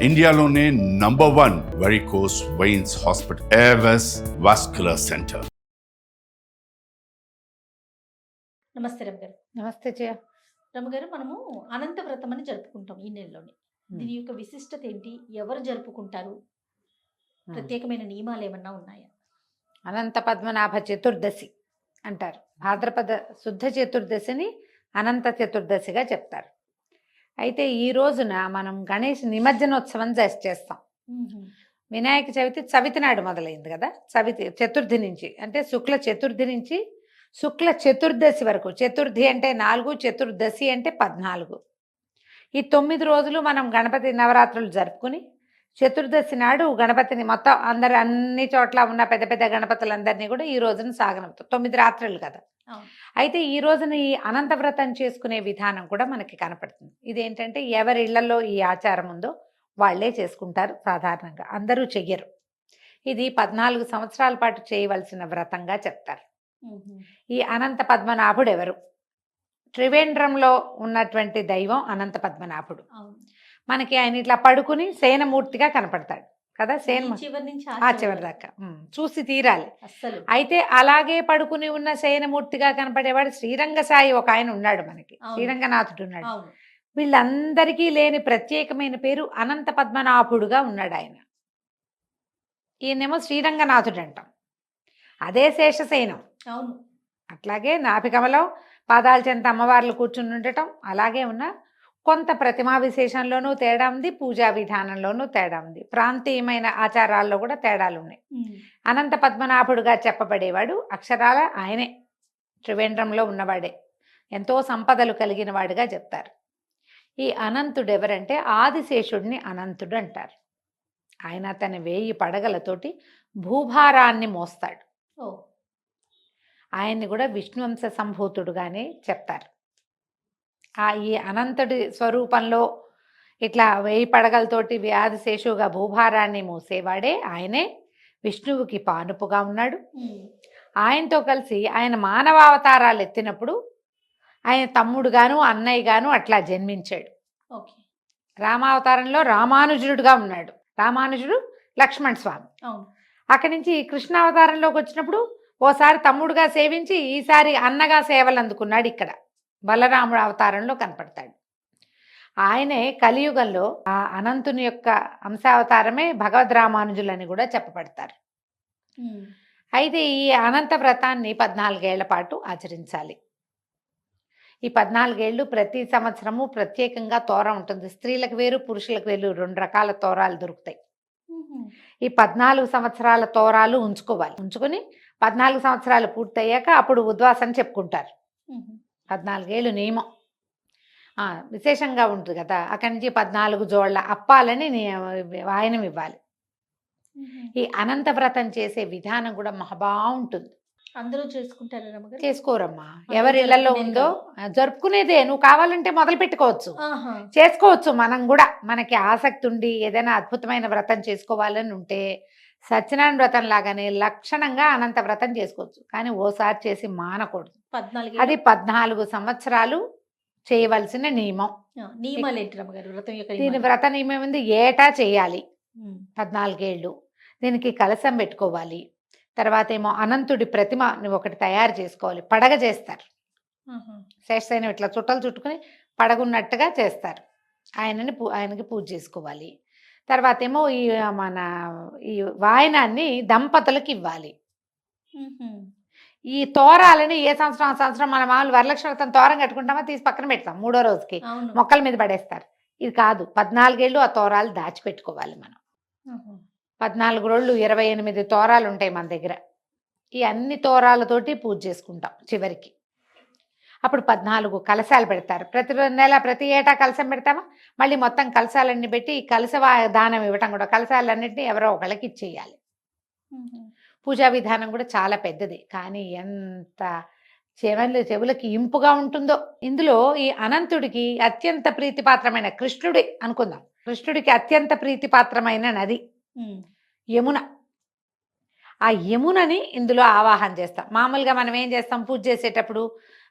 ఇండియాలోనే #1 varicose veins hospital Avis vascular centre. నమస్తే రమగారు. నమస్తే జయ. రమగారు, మనము అనంత వ్రతం అని జరుపుకుంటాం ఈ నెలలోని. దీని యొక్క విశిష్టత ఏంటి? ఎవరు జరుపుకుంటారు? ప్రత్యేకమైన నియమాలు ఏమన్నా ఉన్నాయా? అనంత పద్మనాభ చతుర్దశి అంటారు. భాద్రపద శుద్ధ చతుర్దశిని అనంత చతుర్దశిగా చెప్తారు. అయితే ఈ రోజున మనం గణేష్ నిమజ్జనోత్సవం చేస్తాం. వినాయక చవితి చవితి నాడు మొదలైంది కదా. చతుర్థి నుంచి, అంటే శుక్ల చతుర్థి నుంచి శుక్ల చతుర్దశి వరకు. చతుర్థి అంటే 4, చతుర్దశి అంటే 14. ఈ 9 రోజులు మనం గణపతి నవరాత్రులు జరుపుకుని చతుర్దశి నాడు గణపతిని మొత్తం అన్ని చోట్ల ఉన్న పెద్ద పెద్ద గణపతులందరినీ కూడా ఈ రోజున సాగనంపుతాం. 9 రాత్రులు కదా. అయితే ఈ రోజున ఈ అనంత వ్రతం చేసుకునే విధానం కూడా మనకి కనపడుతుంది. ఇదేంటంటే ఎవరి ఇళ్లలో ఈ ఆచారం ఉందో వాళ్లే చేసుకుంటారు. సాధారణంగా అందరూ చెయ్యరు. ఇది 14 సంవత్సరాల పాటు చేయవలసిన వ్రతంగా చెప్తారు. ఈ అనంత పద్మనాభుడు ఎవరు? త్రివేంద్రంలో ఉన్నటువంటి దైవం అనంత పద్మనాభుడు. మనకి ఆయన ఇట్లా పడుకుని శయనమూర్తిగా కనపడతాడు కదా. చివరి దాకా చూసి తీరాలి. అయితే అలాగే పడుకుని ఉన్న శయనమూర్తిగా కనపడేవాడు శ్రీరంగ సాయి ఒక ఆయన ఉన్నాడు మనకి. శ్రీరంగనాథుడు ఉన్నాడు. వీళ్ళందరికీ లేని ప్రత్యేకమైన పేరు అనంత పద్మనాభుడుగా ఉన్నాడు ఆయన. ఈయనేమో శ్రీరంగనాథుడు అంటాం. అదే శేషశయనం. అవును. అట్లాగే నాభికమలం పాదాల చెంత అమ్మవార్లు కూర్చుని ఉండటం అలాగే ఉన్న కొంత ప్రతిమా విశేషంలోనూ తేడా ఉంది, పూజా విధానంలోనూ తేడా ఉంది, ప్రాంతీయమైన ఆచారాల్లో కూడా తేడాలు ఉన్నాయి. అనంత పద్మనాభుడుగా చెప్పబడేవాడు అక్షరాల ఆయనే. త్రివేంద్రంలో ఉన్నవాడే. ఎంతో సంపదలు కలిగిన వాడుగా చెప్తారు. ఈ అనంతుడు ఎవరంటే ఆదిశేషుడిని అనంతుడు అంటారు. ఆయన తన 1000 పడగలతోటి భూభారాన్ని మోస్తాడు. ఆయన్ని కూడా విష్ణువంశ సంభూతుడుగానే చెప్తారు. ఈ అనంతుడి స్వరూపంలో ఇట్లా 1000 పడగలతోటి వ్యాధిశేషుగా భూభారాన్ని మోసేవాడే ఆయనే. విష్ణువుకి పానుపుగా ఉన్నాడు. ఆయనతో కలిసి ఆయన మానవావతారాలు ఎత్తినప్పుడు ఆయన తమ్ముడుగాను అన్నయ్యగాను అట్లా జన్మించాడు. రామావతారంలో రామానుజుడుగా ఉన్నాడు. రామానుజుడు లక్ష్మణ స్వామి. అక్కడి నుంచి కృష్ణావతారంలోకి వచ్చినప్పుడు ఓసారి తమ్ముడుగా సేవించి ఈసారి అన్నగా సేవలు అందుకున్నాడు. ఇక్కడ బలరాముడు అవతారంలో కనపడతాడు. ఆయనే కలియుగంలో ఆ అనంతుని యొక్క అంశావతారమే భగవద్ రామానుజులని కూడా చెప్పబడతారు. అయితే ఈ అనంత వ్రతాన్ని 14 ఏళ్ల పాటు ఆచరించాలి. ఈ 14 ఏళ్ళు ప్రతి సంవత్సరము ప్రత్యేకంగా తోర ఉంటుంది. స్త్రీలకు వేరు, పురుషులకు వేరు 2 రకాల తోరాలు దొరుకుతాయి. ఈ 14 సంవత్సరాల తోరాలు ఉంచుకుని 14 సంవత్సరాలు పూర్తయ్యాక అప్పుడు ఉద్వాసన చెప్పుకుంటారు. 14 ఏళ్ళు నియమం విశేషంగా ఉంటుంది కదా. అక్కడి నుంచి 14 జోళ్ల అప్పాలని వాయనం ఇవ్వాలి. ఈ అనంత వ్రతం చేసే విధానం కూడా బాగుంటుంది. అందరూ చేసుకుంటారు రమగారు? చేసుకోరమ్మా. ఎవరి ఇళ్లలో ఉందో జరుపుకునేదే. నువ్వు కావాలంటే మొదలు పెట్టుకోవచ్చు, చేసుకోవచ్చు. మనం కూడా మనకి ఆసక్తి ఉండి ఏదైనా అద్భుతమైన వ్రతం చేసుకోవాలని ఉంటే సత్యనారాయణ వ్రతం లాగానే లక్షణంగా అనంత వ్రతం చేసుకోవచ్చు. కానీ ఓసారి చేసి మానకూడదు. అది 14 సంవత్సరాలు చేయవలసిన నియమం. నియమాలు ఏంటి రమగారు? దీని వ్రత నియమం ఉంది. ఏటా చేయాలి 14 ఏళ్ళు. దీనికి కలశం పెట్టుకోవాలి. తర్వాత ఏమో అనంతుడి ప్రతిమ ఒకటి తయారు చేసుకోవాలి. పడగ చేస్తారు. శేషశయనం ఇట్లా చుట్టలు చుట్టుకుని పడగున్నట్టుగా చేస్తారు. ఆయనకి పూజ చేసుకోవాలి. తర్వాత ఏమో ఈ వాయనాన్ని దంపతులకు ఇవ్వాలి. ఈ తోరాలని ఏ సంవత్సరం మన మామూలు వరలక్ష్మి వ్రతం తోరం కట్టుకుంటామో తీసి పక్కన పెడతాం. 3వ రోజుకి మొక్కల మీద పడేస్తారు. ఇది కాదు. 14 ఏళ్ళు ఆ తోరాలు దాచిపెట్టుకోవాలి మనం. 14 రోజులు 28 తోరాలు ఉంటాయి మన దగ్గర. ఈ అన్ని తోరాలతోటి పూజ చేసుకుంటాం చివరికి. అప్పుడు 14 కలశాలు పెడతారు. ప్రతి ఏటా కలశం పెడతామా, మళ్ళీ మొత్తం కలశాలన్నీ పెట్టి కలశ దానం ఇవ్వటం కూడా. కలశాలన్నింటినీ ఎవరో ఒకళ్ళకి ఇచ్చేయాలి. పూజా విధానం కూడా చాలా పెద్దది. కానీ ఎంత చెవులకి ఇంపుగా ఉంటుందో. ఇందులో ఈ అనంతుడికి అత్యంత ప్రీతిపాత్రమైన కృష్ణుడి అనుకుందాం. కృష్ణుడికి అత్యంత ప్రీతిపాత్రమైన నది యమున. ఆ యమునని ఇందులో ఆవాహన చేస్తాం. మామూలుగా మనం ఏం చేస్తాం, పూజ చేసేటప్పుడు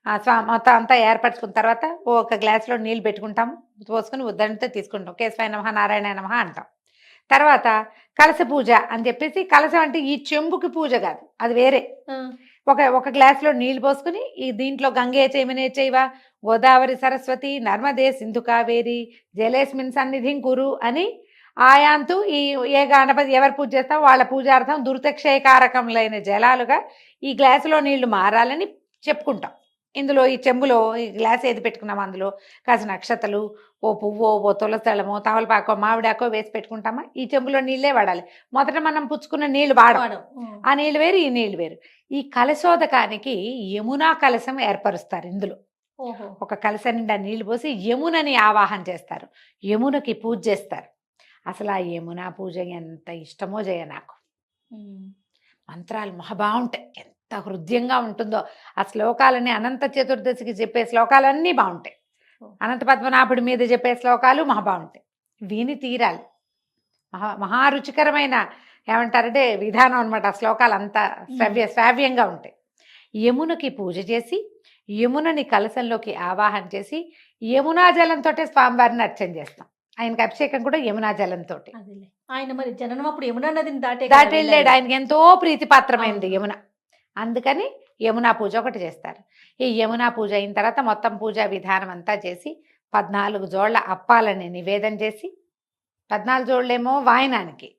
మొత్తం అంతా ఏర్పరచుకున్న తర్వాత ఒక గ్లాసులో నీళ్ళు పెట్టుకుంటాము, పోసుకొని ఉద్దరణతో తీసుకుంటాం, కేశవాయ నమః నారాయణాయ నమః అంటాం. తర్వాత కలశ పూజ అని చెప్పేసి, కలశం అంటే ఈ చెంబుకి పూజ కాదు, అది వేరే. ఒక గ్లాసులో నీళ్లు పోసుకుని ఈ దీంట్లో గంగే చైమనే చైవ గోదావరి సరస్వతి నర్మదే సింధు కావేరి జలేస్మిన్ సన్నిధిం కురు అని ఆయాంతు ఈ ఏ గణపతి ఎవరు పూజ చేస్తామో వాళ్ళ పూజార్థం దురితక్షయకారకములైన జలాలుగా ఈ గ్లాసులో నీళ్లు మారాలని చెప్పుకుంటాం. ఇందులో ఈ చెంబులో ఈ గ్లాస్ ఏది పెట్టుకున్నామో అందులో కాసిన నక్షతలు, ఓ పువ్వు, ఓ తులసదళమో, తమలపాకో, మామిడాకో వేసి పెట్టుకుంటామా, ఈ చెంబులో నీళ్ళే వాడాలి. మొదట మనం పుచ్చుకున్న నీళ్లు వాడం, ఆ నీళ్లు వేరు, ఈ నీళ్లు వేరు. ఈ కలశోదకానికి యమునా కలశం ఏర్పరుస్తారు. ఇందులో ఒక కలశ నిండా నీళ్లు పోసి యమునని ఆవాహన చేస్తారు, యమునకి పూజ చేస్తారు. అసలు ఆ యమునా పూజ ఎంత ఇష్టమో జయ నాకు. మంత్రాలు మహా బాగుంటాయి, ఎంత హృదయంగా ఉంటుందో. ఆ శ్లోకాలని అనంత చతుర్దశికి చెప్పే శ్లోకాలన్నీ బాగుంటాయి, అనంత పద్మనాభుడి మీద చెప్పే శ్లోకాలు మహా బాగుంటాయి. విని తీరాలి. మహారుచికరమైన ఏమంటారంటే విధానం అనమాట. ఆ శ్లోకాలు అంతా శ్రావ్యంగా ఉంటాయి. యమునకి పూజ చేసి యమునని కలశంలోకి ఆవాహన చేసి యమునా జలంతో స్వామివారిని అర్చన చేస్తాం. ఆయనకి అభిషేకం కూడా యమునా జలంతో. ఆయన మరి జననం అప్పుడు యమునా నదిని దాటి వెళ్ళాడు. ఆయనకి ఎంతో ప్రీతిపాత్రమైంది యమున. అందుకని యమునా పూజ ఒకటి చేస్తారు. ఈ యమునా పూజ అయిన తర్వాత మొత్తం పూజా విధానం అంతా చేసి 14 జోళ్ల అప్పాలని నివేదన చేసి, 14 జోళ్ళేమో వాయనానికి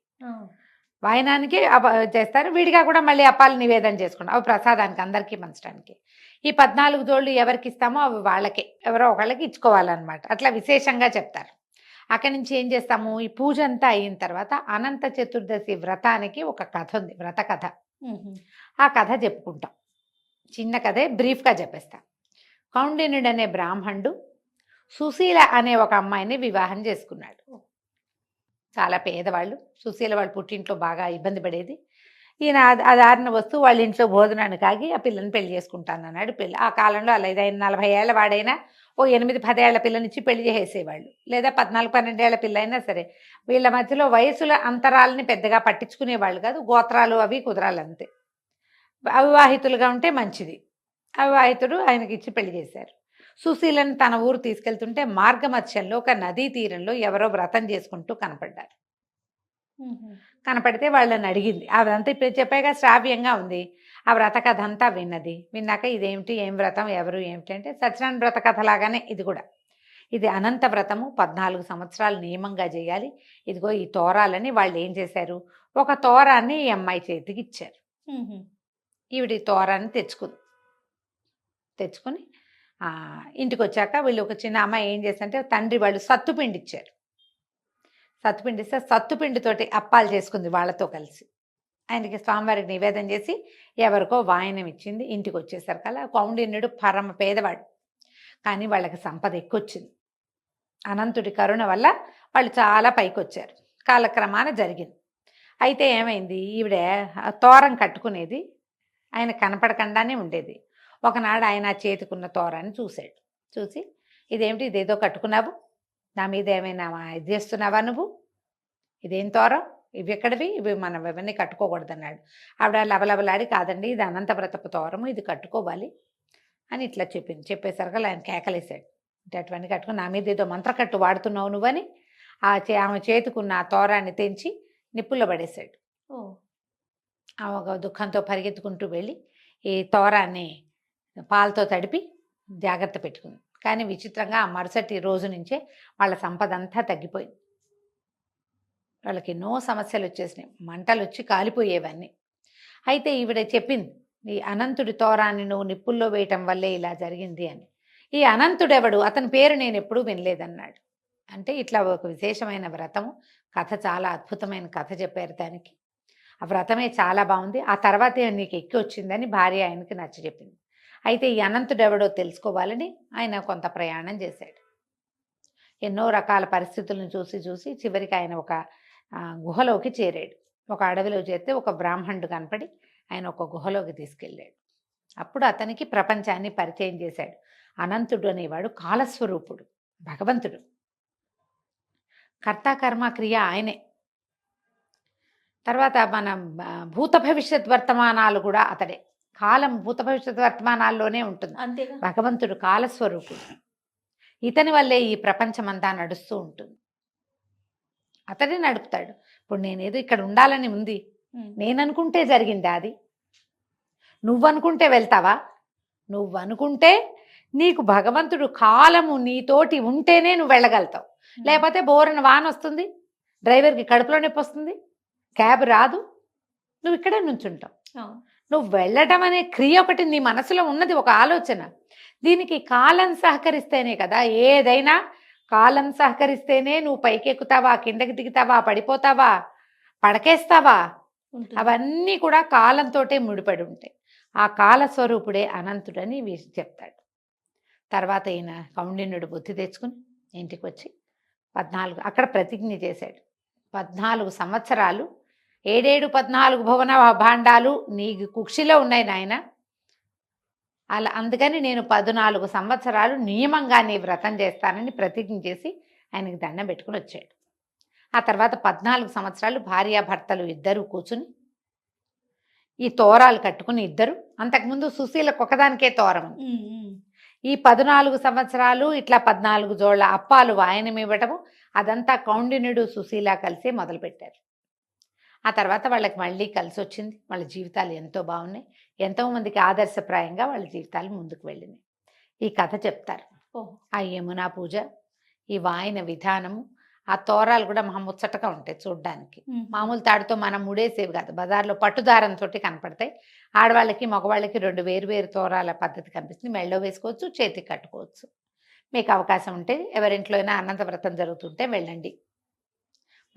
చేస్తారు. విడిగా కూడా మళ్ళీ అప్పాలు నివేదన చేసుకుంటాం, అవి ప్రసాదానికి అందరికీ పంచడానికి. ఈ 14 జోళ్ళు ఎవరికి ఇస్తామో అవి వాళ్ళకే, ఎవరో ఒకళ్ళకి ఇచ్చుకోవాలన్నమాట. అట్లా విశేషంగా చెప్తారు. అక్కడి నుంచి ఏం చేస్తాము, ఈ పూజ అంతా అయిన తర్వాత అనంత చతుర్దశి వ్రతానికి ఒక కథ ఉంది, వ్రత కథ. ఆ కథ చెప్పుకుంటాం. చిన్న కథే, బ్రీఫ్గా చెప్పేస్తాం. కౌండిన్యుడు అనే బ్రాహ్మణుడు సుశీల అనే ఒక అమ్మాయిని వివాహం చేసుకున్నాడు. చాలా పేదవాళ్ళు, సుశీల వాళ్ళ పుట్టింట్లో బాగా ఇబ్బంది పడేది. ఈయన ఆధారణ వస్తూ వాళ్ళ ఇంట్లో భోజనాన్ని కాగి ఆ పిల్లని పెళ్లి చేసుకుంటానన్నాడు. ఆ కాలంలో అలా 40 ఏళ్ళ వాడైనా ఓ 8-10 ఏళ్ల పిల్లనిచ్చి పెళ్లి చేసేవాళ్ళు, లేదా 14-12 ఏళ్ల పిల్ల అయినా సరే. వీళ్ళ మధ్యలో వయసుల అంతరాలని పెద్దగా పట్టించుకునేవాళ్ళు కాదు, గోత్రాలు అవి కుదరాలు అంతే. అవివాహితులుగా ఉంటే మంచిది. అవివాహితుడు ఆయనకి ఇచ్చి పెళ్లి చేశారు. సుశీలను తన ఊరు తీసుకెళ్తుంటే మార్గమధ్యంలో ఒక నదీ తీరంలో ఎవరో వ్రతం చేసుకుంటూ కనపడ్డారు. కనపడితే వాళ్ళని అడిగింది. అదంతా ఇప్పుడు చెప్పాక శ్రావ్యంగా ఉంది. ఆ వ్రత కథ అంతా విన్నాక ఇదేమిటి, ఏం వ్రతం, ఎవరు, ఏమిటి అంటే సత్యనారాయణ వ్రత కథ లాగానే ఇది కూడా. ఇది అనంత వ్రతము, 14 సంవత్సరాలు నియమంగా చేయాలి. ఇదిగో ఈ తోరాలని వాళ్ళు ఏం చేశారు, ఒక తోరాన్ని ఈ అమ్మాయి చేతికి ఇచ్చారు. ఈవిడి తోరాన్ని తెచ్చుకొని ఇంటికి వచ్చాక వీళ్ళు ఒక చిన్న అమ్మాయి ఏం చేశారంటే, తండ్రి వాళ్ళు సత్తుపిండి ఇచ్చారు. సత్తుపిండి ఇస్తే సత్తుపిండితోటి అప్పాలు చేసుకుంది వాళ్ళతో కలిసి. ఆయనకి స్వామివారికి నివేదన చేసి ఎవరికో వాయనం ఇచ్చింది. ఇంటికి వచ్చేసరికల్లా కౌండిన్యుడు పరమ పేదవాడు, కానీ వాళ్ళకి సంపద ఎక్కువచ్చింది. అనంతుడి కరుణ వల్ల వాళ్ళు చాలా పైకి వచ్చారు. కాలక్రమాన జరిగింది. అయితే ఏమైంది, ఈవిడ తోరం కట్టుకునేది, ఆయన కనపడకుండానే ఉండేది. ఒకనాడు ఆయన చేతికున్న తోరాన్ని చూసి ఇదేమిటి, ఇదేదో కట్టుకున్నావు, నా మీద ఏమైనా ఇది చేస్తున్నావా నువ్వు, ఇదేం తోరం, ఇవి ఎక్కడివి, ఇవి మనం ఇవన్నీ కట్టుకోకూడదు అన్నాడు. ఆవిడ లబలబలాడి, కాదండి ఇది అనంత వ్రతపు తోరము, ఇది కట్టుకోవాలి అని ఇట్లా చెప్పేసరికి ఆయన కేకలేశాడు. అంటే అటువంటి కట్టుకుని నా మీద ఏదో మంత్రకట్టు వాడుతున్నావు నువ్వని ఆమె చేతుకున్న ఆ తోరాన్ని తెంచి నిప్పుల్లో పడేశాడు. ఆమె దుఃఖంతో పరిగెత్తుకుంటూ వెళ్ళి ఈ తోరాన్ని పాలతో తడిపి జాగ్రత్త పెట్టుకుంది. కానీ విచిత్రంగా ఆ మరుసటి రోజు నుంచే వాళ్ళ సంపద అంతా తగ్గిపోయింది. వాళ్ళకి ఎన్నో సమస్యలు వచ్చేసినాయి, మంటలు వచ్చి కాలిపోయేవన్నీ. అయితే ఈవిడ చెప్పింది, ఈ అనంతుడి తోరాన్ని నువ్వు నిప్పుల్లో వేయటం వల్లే ఇలా జరిగింది అని. ఈ అనంతుడెవడు, అతని పేరు నేను ఎప్పుడూ వినలేదన్నాడు. అంటే ఇట్లా ఒక విశేషమైన వ్రతము, కథ చాలా అద్భుతమైన కథ చెప్పారు దానికి. ఆ వ్రతమే చాలా బాగుంది. ఆ తర్వాత నీకు ఎక్కి వచ్చిందని భార్య ఆయనకి నచ్చ చెప్పింది. అయితే ఈ అనంతుడెవడో తెలుసుకోవాలని ఆయన కొంత ప్రయాణం చేశాడు. ఎన్నో రకాల పరిస్థితులను చూసి చివరికి ఆయన ఒక గుహలోకి చేరాడు. ఒక అడవిలో చేరితే ఒక బ్రాహ్మణుడు కనపడి ఆయన ఒక గుహలోకి తీసుకెళ్ళాడు. అప్పుడు అతనికి ప్రపంచాన్ని పరిచయం చేశాడు. అనంతుడు అనేవాడు కాలస్వరూపుడు, భగవంతుడు, కర్త కర్మ క్రియ ఆయనే. తర్వాత మన భూత భవిష్యత్ వర్తమానాలు కూడా అతడే. కాలం భూత భవిష్యత్ వర్తమానాల్లోనే ఉంటుంది. అంతేగా. భగవంతుడు కాలస్వరూపుడు. ఇతని వల్లే ఈ ప్రపంచమంతా నడుస్తూ ఉంటుంది. అతడే నడుపుతాడు. ఇప్పుడు నేనేదో ఇక్కడ ఉండాలని ఉంది, నేననుకుంటే జరిగింది అది. నువ్వనుకుంటే వెళ్తావా? నువ్వనుకుంటే నీకు భగవంతుడు కాలము నీతోటి ఉంటేనే నువ్వు వెళ్ళగలుగుతావు. లేకపోతే బోరన వాన వస్తుంది, డ్రైవర్కి కడుపులో నొప్పి వస్తుంది, క్యాబ్ రాదు, నువ్వు ఇక్కడే నుంచుంటావు. నువ్వు వెళ్ళటం అనే క్రియ ఒకటి నీ మనసులో ఉన్నది, ఒక ఆలోచన. దీనికి కాలం సహకరిస్తేనే కదా ఏదైనా. కాలం సహకరిస్తేనే నువ్వు పైకెక్కుతావా, కిందకి దిగుతావా, పడిపోతావా, పడకేస్తావా, అవన్నీ కూడా కాలంతోటే ముడిపడి ఉంటాయి. ఆ కాలస్వరూపుడే అనంతుడని చెప్తాడు. తర్వాత ఈయన కౌండిన్యుడు బుద్ధి తెచ్చుకుని ఇంటికి వచ్చి 14 అక్కడ ప్రతిజ్ఞ చేశాడు. 14 సంవత్సరాలు 14 భువన భాండాలు నీ కుక్షిలో ఉన్నాయి నాయన. అలా అందుకని నేను 14 సంవత్సరాలు నియమంగా నీ వ్రతం చేస్తానని ప్రతిజ్ఞ చేసి ఆయనకి దండం పెట్టుకుని వచ్చాడు. ఆ తర్వాత 14 సంవత్సరాలు భార్యాభర్తలు ఇద్దరు కూర్చుని ఈ తోరాలు కట్టుకుని ఇద్దరు. అంతకుముందు సుశీలకు ఒకదానికే తోరం. ఈ 14 సంవత్సరాలు ఇట్లా 14 జోళ్ల అప్పాలు వాయనం ఇవ్వటము, అదంతా కౌండిన్యుడు సుశీల కలిసే మొదలుపెట్టారు. ఆ తర్వాత వాళ్ళకి మళ్ళీ కలిసి వచ్చింది. వాళ్ళ జీవితాలు ఎంతో బాగున్నాయి. ఎంతోమందికి ఆదర్శప్రాయంగా వాళ్ళ జీవితాలు ముందుకు వెళ్ళినాయి. ఈ కథ చెప్తారు. ఆ యమునా పూజ, ఈ వాయన విధానము, ఆ తోరాలు కూడా మహా ముచ్చటగా ఉంటాయి చూడ్డానికి. మామూలు తాడుతో మనం ముడేసేవి కాదు, బజార్లో పట్టుదారంతో కనపడతాయి. ఆడవాళ్ళకి మగవాళ్ళకి 2 వేరు తోరాల పద్ధతి కనిపిస్తుంది. మెళ్ళో వేసుకోవచ్చు, చేతికి కట్టుకోవచ్చు. మీకు అవకాశం ఉంటే ఎవరింట్లో అయినా అనంత వ్రతం జరుగుతుంటే వెళ్ళండి.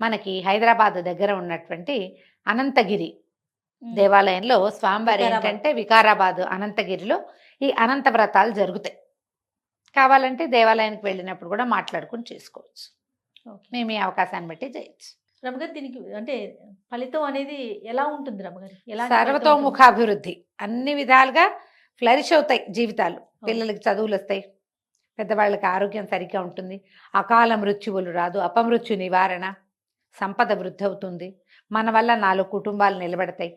మనకి హైదరాబాద్ దగ్గర ఉన్నటువంటి అనంతగిరి దేవాలయంలో స్వామివారి ఏంటంటే వికారాబాద్ అనంతగిరిలో ఈ అనంత వ్రతాలు జరుగుతాయి. కావాలంటే దేవాలయానికి వెళ్ళినప్పుడు కూడా మాట్లాడుకుని చేసుకోవచ్చు. మేము ఈ అవకాశాన్ని బట్టి చేయొచ్చు. రమగారు, దీనికి అంటే ఫలితం అనేది ఎలా ఉంటుంది రమగారు? సర్వతోముఖాభివృద్ధి, అన్ని విధాలుగా ఫ్లరిష్ అవుతాయి జీవితాలు. పిల్లలకి చదువులు వస్తాయి, పెద్దవాళ్ళకి ఆరోగ్యం సరిగ్గా ఉంటుంది, అకాల మృత్యువులు రాదు, అపమృత్యు నివారణ, సంపద వృద్ధి అవుతుంది, మన వల్ల 4 కుటుంబాలు నిలబడతాయి,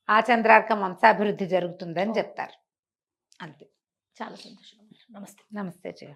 ఆ చంద్రార్కం వంశాభివృద్ధి జరుగుతుందని చెప్తారు. అంతే. చాలా సంతోషం. నమస్తే. నమస్తే జయ.